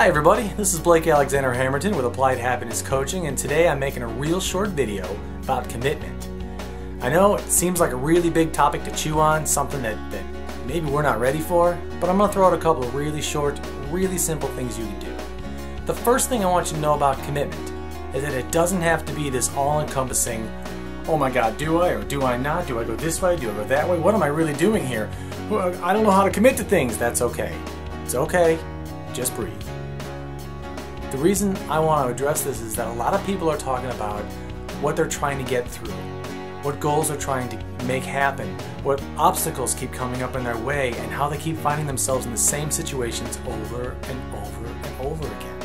Hi everybody, this is Blake Alexander Hammerton with Applied Happiness Coaching, and today I'm making a real short video about commitment. I know it seems like a really big topic to chew on, something that maybe we're not ready for, but I'm going to throw out a couple of really short, really simple things you can do. The first thing I want you to know about commitment is that it doesn't have to be this all-encompassing, oh my god, do I or do I not? Do I go this way? Do I go that way? What am I really doing here? I don't know how to commit to things. That's okay. It's okay. Just breathe. The reason I want to address this is that a lot of people are talking about what they're trying to get through, what goals they're trying to make happen, what obstacles keep coming up in their way, and how they keep finding themselves in the same situations over and over and over again.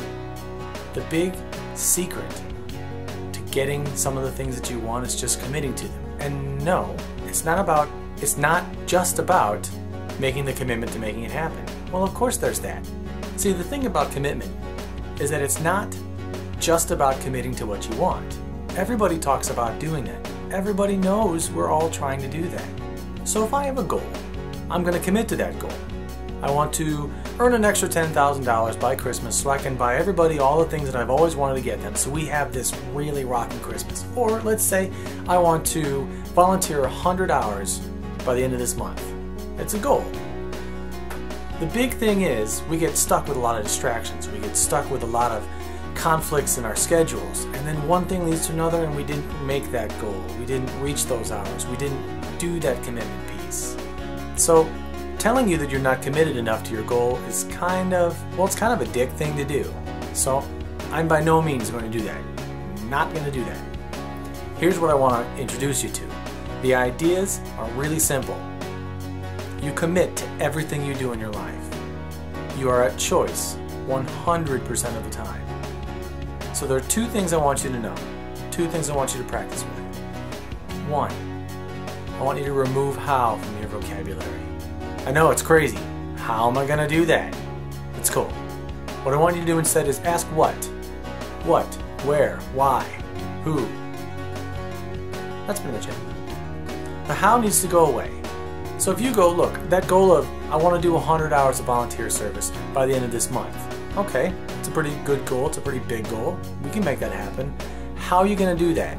The big secret to getting some of the things that you want is just committing to them. And no, it's not just about making the commitment to making it happen. Well, of course there's that. See, the thing about commitment is that it's not just about committing to what you want. Everybody talks about doing that. Everybody knows we're all trying to do that. So if I have a goal, I'm going to commit to that goal. I want to earn an extra $10,000 by Christmas so I can buy everybody all the things that I've always wanted to get them, so we have this really rocking Christmas. Or let's say I want to volunteer 100 hours by the end of this month. It's a goal. The big thing is we get stuck with a lot of distractions. We get stuck with a lot of conflicts in our schedules, and then one thing leads to another and we didn't make that goal. We didn't reach those hours. We didn't do that commitment piece. So telling you that you're not committed enough to your goal is kind of a dick thing to do. So I'm by no means going to do that. I'm not going to do that. Here's what I want to introduce you to. The ideas are really simple. You commit to everything you do in your life. You are at choice 100% of the time. So there are two things I want you to know. Two things I want you to practice with. One, I want you to remove how from your vocabulary. I know it's crazy. How am I going to do that? It's cool. What I want you to do instead is ask what. What, where, why, who. That's pretty much it. The how needs to go away. So if you go, look, that goal of I want to do 100 hours of volunteer service by the end of this month. Okay, it's a pretty good goal, it's a pretty big goal. We can make that happen. How are you going to do that?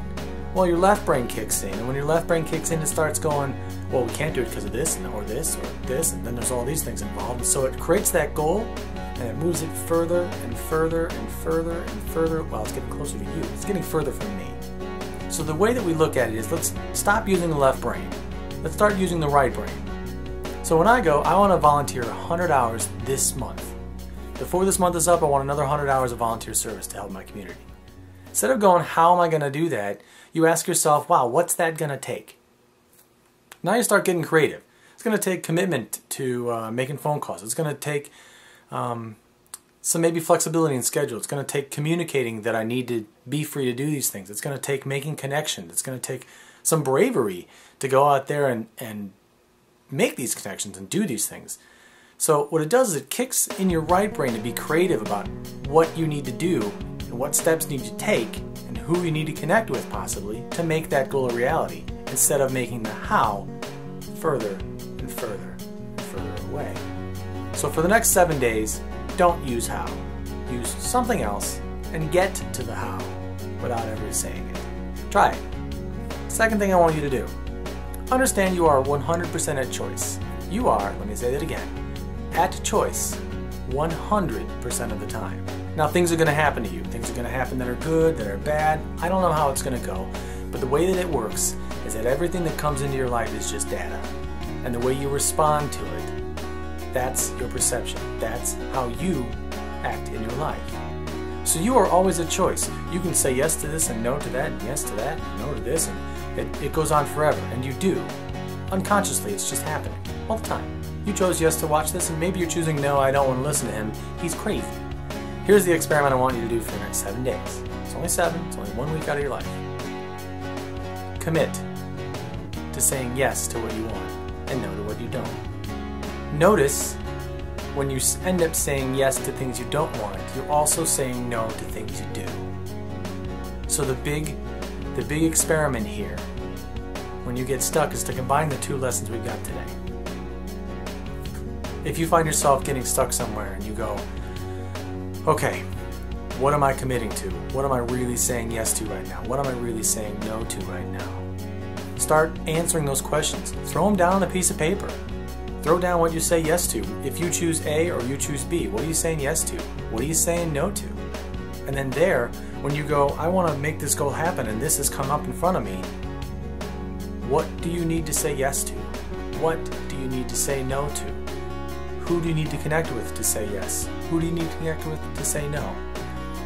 Well, your left brain kicks in, and when your left brain kicks in, it starts going, well, we can't do it because of this, or this, or this, and then there's all these things involved. And so it creates that goal, and it moves it further and further and further and further. Well, it's getting closer to you. It's getting further from me. So the way that we look at it is, let's stop using the left brain. Let's start using the right brain. So when I go, I want to volunteer 100 hours this month. Before this month is up, I want another 100 hours of volunteer service to help my community. Instead of going, how am I going to do that, you ask yourself, wow, what's that going to take? Now you start getting creative. It's going to take commitment to making phone calls. It's going to take some maybe flexibility in schedule. It's going to take communicating that I need to be free to do these things. It's going to take making connections. It's going to take some bravery to go out there and make these connections and do these things. So what it does is it kicks in your right brain to be creative about what you need to do and what steps you need to take and who you need to connect with possibly to make that goal a reality, instead of making the how further and further and further away. So for the next 7 days, don't use how. Use something else and get to the how without ever saying it. Try it. Second thing I want you to do. Understand you are 100% at choice. You are, let me say that again, at choice 100% of the time. Now things are going to happen to you. Things are going to happen that are good, that are bad. I don't know how it's going to go, but the way that it works is that everything that comes into your life is just data. And the way you respond to it, that's your perception. That's how you act in your life. So you are always a choice. You can say yes to this and no to that, and yes to that, and no to this, and it goes on forever, and you do. Unconsciously, it's just happening all the time. You chose yes to watch this, and maybe you're choosing no, I don't want to listen to him. He's crazy. Here's the experiment I want you to do for the next 7 days. It's only 7, it's only 1 week out of your life. Commit to saying yes to what you want and no to what you don't. Notice when you end up saying yes to things you don't want, you're also saying no to things you do. So the big experiment here, when you get stuck, is to combine the two lessons we got today. If you find yourself getting stuck somewhere and you go, Okay, what am I committing to? What am I really saying yes to right now? What am I really saying no to right now? Start answering those questions. Throw them down on a piece of paper. Throw down what you say yes to. If you choose A or you choose B, what are you saying yes to? What are you saying no to? And then there, when you go, I want to make this goal happen and this has come up in front of me, what do you need to say yes to? What do you need to say no to? Who do you need to connect with to say yes? Who do you need to connect with to say no?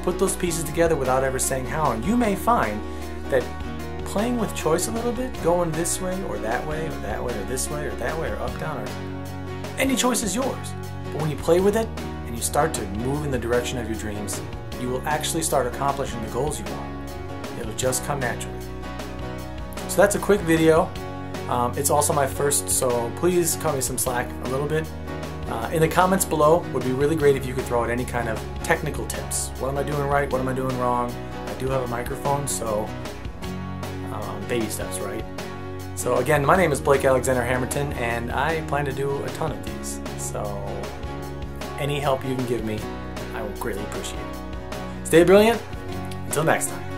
Put those pieces together without ever saying how, and you may find that playing with choice a little bit, going this way or that way or that way or this way or that way or up, down, or any choice is yours. But when you play with it and you start to move in the direction of your dreams, you will actually start accomplishing the goals you want. It'll just come naturally. So that's a quick video. It's also my first, so please cut me some slack a little bit. In the comments below, would be really great if you could throw out any kind of technical tips. What am I doing right? What am I doing wrong? I do have a microphone, so baby steps, right? So again, my name is Blake Alexander Hammerton, and I plan to do a ton of these. So any help you can give me, I will greatly appreciate it. Stay brilliant. Until next time.